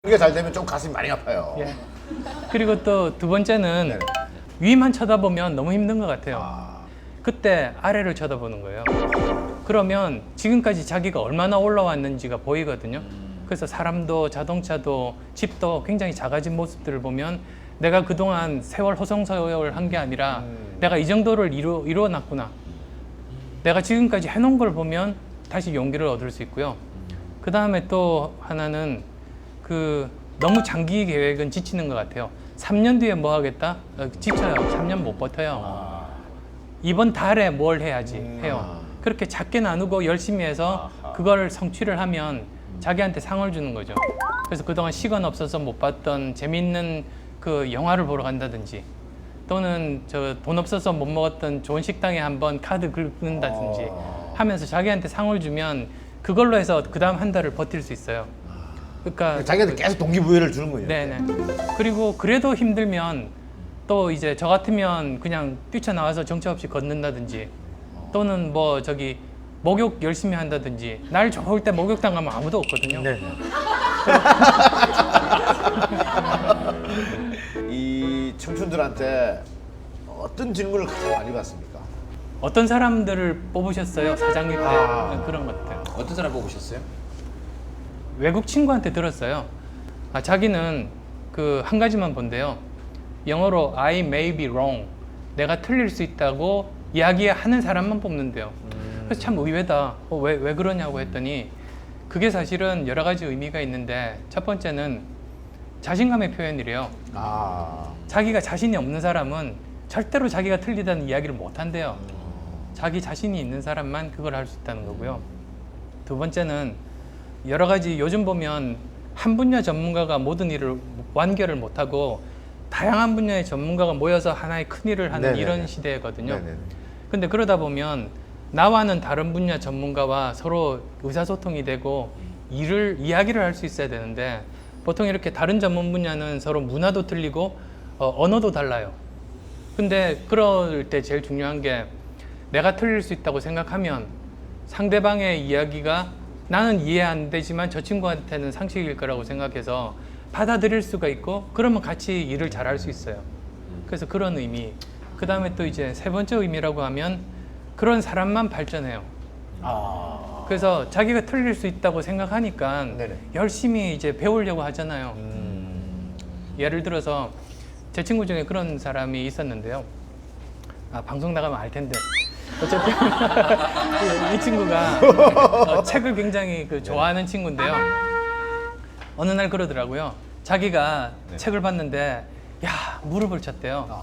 이게 잘 되면 좀 가슴이 많이 아파요. 예. 그리고 또 두 번째는 네네. 위만 쳐다보면 너무 힘든 것 같아요. 아, 그때 아래를 쳐다보는 거예요. 그러면 지금까지 자기가 얼마나 올라왔는지가 보이거든요. 그래서 사람도 자동차도 집도 굉장히 작아진 모습들을 보면 내가 그동안 세월 호송세월 한 게 아니라 내가 이 정도를 이루어놨구나. 내가 지금까지 해놓은 걸 보면 다시 용기를 얻을 수 있고요. 그 다음에 또 하나는 너무 장기 계획은 지치는 것 같아요. 3년 뒤에 뭐 하겠다? 지쳐요. 3년 못 버텨요. 이번 달에 뭘 해야지 해요. 그렇게 작게 나누고 열심히 해서 그걸 성취를 하면 자기한테 상을 주는 거죠. 그래서 그동안 시간 없어서 못 봤던 재밌는 그 영화를 보러 간다든지 또는 돈 없어서 못 먹었던 좋은 식당에 한번 카드 긁는다든지 하면서 자기한테 상을 주면 그걸로 해서 그 다음 한 달을 버틸 수 있어요. 그러니까 자기한테 계속 동기부여를 주는 거예요. 네네. 그리고 그래도 힘들면 또 이제 저 같으면 그냥 뛰쳐나와서 정처 없이 걷는다든지 또는 뭐 저기 목욕 열심히 한다든지 날 좋을 때 목욕탕 가면 아무도 없거든요. 네. 이 청춘들한테 어떤 질문을 가장 많이 받습니까? 어떤 사람들을 뽑으셨어요? 사장님 때 아. 그런 것들. 어떤 사람 뽑으셨어요? 외국 친구한테 들었어요. 자기는 그 한 가지만 본대요. 영어로 I may be wrong. 내가 틀릴 수 있다고 이야기하는 사람만 뽑는데요. 그래서 참 의외다. 왜 그러냐고 했더니 그게 사실은 여러 가지 의미가 있는데 첫 번째는 자신감의 표현이래요. 아, 자기가 자신이 없는 사람은 절대로 자기가 틀리다는 이야기를 못 한대요. 자기 자신이 있는 사람만 그걸 할 수 있다는 거고요. 두 번째는 여러 가지 요즘 보면 한 분야 전문가가 모든 일을 완결을 못하고 다양한 분야의 전문가가 모여서 하나의 큰 일을 하는 네네네. 이런 시대거든요. 네네. 근데 그러다 보면 나와는 다른 분야 전문가와 서로 의사소통이 되고 이야기를 할 수 있어야 되는데 보통 이렇게 다른 전문 분야는 서로 문화도 틀리고 언어도 달라요. 근데 그럴 때 제일 중요한 게 내가 틀릴 수 있다고 생각하면 상대방의 이야기가 나는 이해 안 되지만 저 친구한테는 상식일 거라고 생각해서 받아들일 수가 있고 그러면 같이 일을 잘 할 수 있어요. 그래서 그런 의미. 그 다음에 또 이제 세 번째 의미라고 하면 그런 사람만 발전해요. 아, 그래서 자기가 틀릴 수 있다고 생각하니까 네네. 열심히 이제 배우려고 하잖아요. 예를 들어서 제 친구 중에 그런 사람이 있었는데요. 방송 나가면 알 텐데. 어쨌든 이 친구가 책을 굉장히 좋아하는 친구인데요. 어느 날 그러더라고요. 자기가 책을 봤는데 무릎을 쳤대요.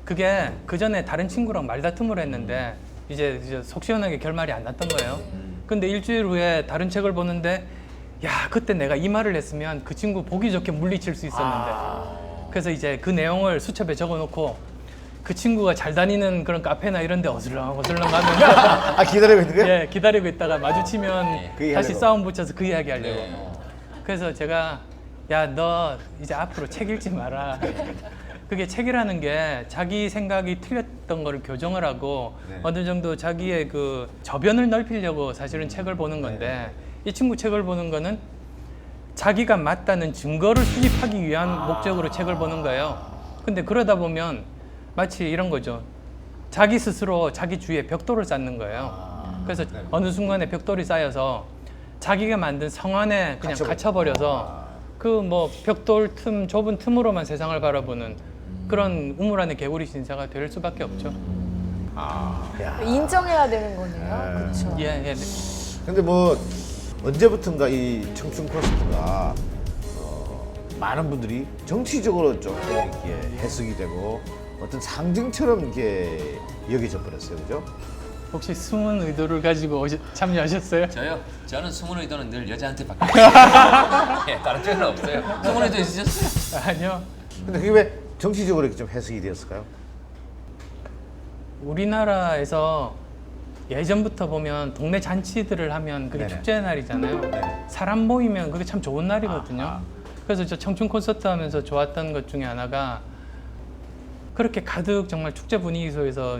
그게 그 전에 다른 친구랑 말다툼을 했는데 이제 속 시원하게 결말이 안 났던 거예요. 근데 일주일 후에 다른 책을 보는데 그때 내가 이 말을 했으면 그 친구 보기 좋게 물리칠 수 있었는데 그래서 이제 그 내용을 수첩에 적어놓고 그 친구가 잘 다니는 그런 카페나 이런 데 어슬렁 가면 아 기다리고 있는 거예요? 예, 기다리고 있다가 마주치면 그 이야기 다시 하려고. 싸움 붙여서 그 이야기 하려고. 네. 그래서 제가 너 이제 앞으로 책 읽지 마라. 그게 책이라는 게 자기 생각이 틀렸던 거를 교정을 하고 어느 정도 자기의 그 저변을 넓히려고 사실은 책을 보는 건데 이 친구 책을 보는 거는 자기가 맞다는 증거를 수집하기 위한 목적으로 책을 보는 거예요. 근데 그러다 보면 마치 이런 거죠. 자기 스스로 자기 주위에 벽돌을 쌓는 거예요. 그래서 어느 순간에 벽돌이 쌓여서 자기가 만든 성 안에 그냥 갇혀버려서 그 뭐 벽돌 틈 좁은 틈으로만 세상을 바라보는 그런 우물 안의 개구리 신사가 될 수밖에 없죠. 야. 인정해야 되는 거네요. 그렇죠. 예. 근데 뭐 언제부턴가 이 청춘 콘서트가 많은 분들이 정치적으로 좀 이렇게 해석이 되고 어떤 상징처럼 이렇게 여겨져 버렸어요, 그죠? 혹시 숨은 의도를 가지고 참여하셨어요? 저요? 저는 숨은 의도는 늘 여자한테 받고 예, 다른 쪽은 없어요. 숨은 의도 있으셨어요? 아니요. 근데 그게 왜 정치적으로 이렇게 좀 해석이 되었을까요? 우리나라에서 예전부터 보면 동네 잔치들을 하면 그게 네네. 축제의 날이잖아요. 사람 모이면 그게 참 좋은 날이거든요. 그래서 저 청춘 콘서트 하면서 좋았던 것 중에 하나가 그렇게 가득 정말 축제 분위기 속에서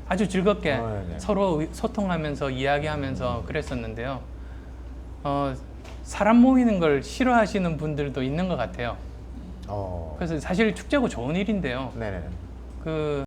아주 즐겁게 네네. 서로 소통하면서 이야기하면서 그랬었는데요. 사람 모이는 걸 싫어하시는 분들도 있는 것 같아요. 어. 그래서 사실 축제고 좋은 일인데요. 네네. 그